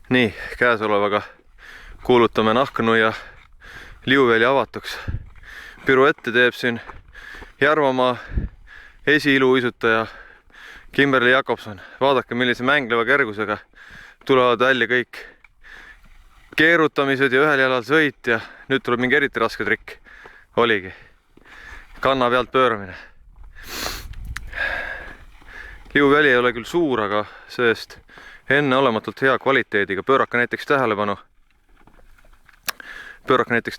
Nii, käesolevaga kuulutame Nahknuia liuväli avatuks. Piruette teeb siin Järvamaa esiiluuisutaja Kimberly Jakobson. Vaadake, millise mängleva kergusega tulevad välja kõik keerutamised ja ühel jalal sõit ja nüüd tuleb mingi eriti raske trikk. Oligi kanna pealt pööramine. Liuväli ei ole küll suur, aga see-eest enneolematult hea kvaliteediga. Pöörake näiteks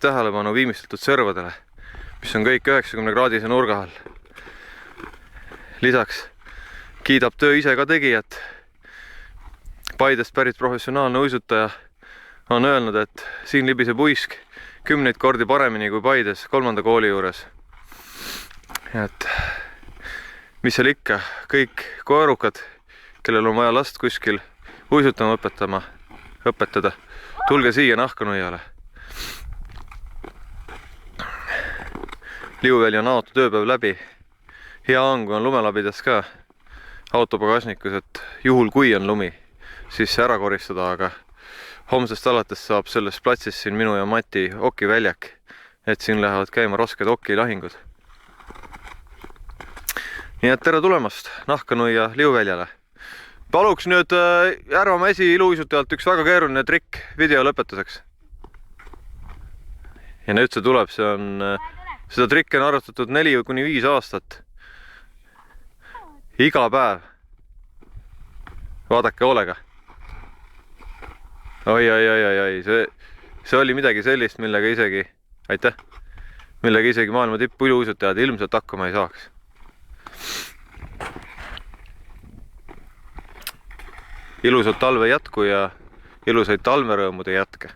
tähelepanu viimistletud servadele, mis on kõik 90-kraadise nurga all. Lisaks kiidab töö ise ka tegijat. Paidest pärit professionaalne uisutaja on öelnud, et siin libiseb uisk 10 kordi paremini kui Paides 3. kooli juures. Et mis seal ikka, kõik koerukad, kellel on vaja last kuskil uisutama õpetada, tulge siia Nahknuiale. Liuväli on avatud tööpäev läbi. Hea on, kui on lumelabidas ka autopagasnikus, et juhul kui on lumi, siis ära koristada, aga homsest alates saab selles platsis siin minu ja Mati okiväljak, et siin lähevad käima rasked okilahingud. Nii et tere tulemast Nahknuia liuväljale. Paluks nüüd Järvamaa esiiluuisutajalt üks väga keeruline trikk video lõpetuseks. Ja nüüd see tuleb, seda trikki on harratatud 4–5 aastat. Iga päev. Vaadake hoolega. Oi, see oli midagi sellist, millega isegi maailma tippuiluuisutajad ilmselt hakkama ei saaks. Ilusat talve jätku ja ilusaid talverõõmude jätke.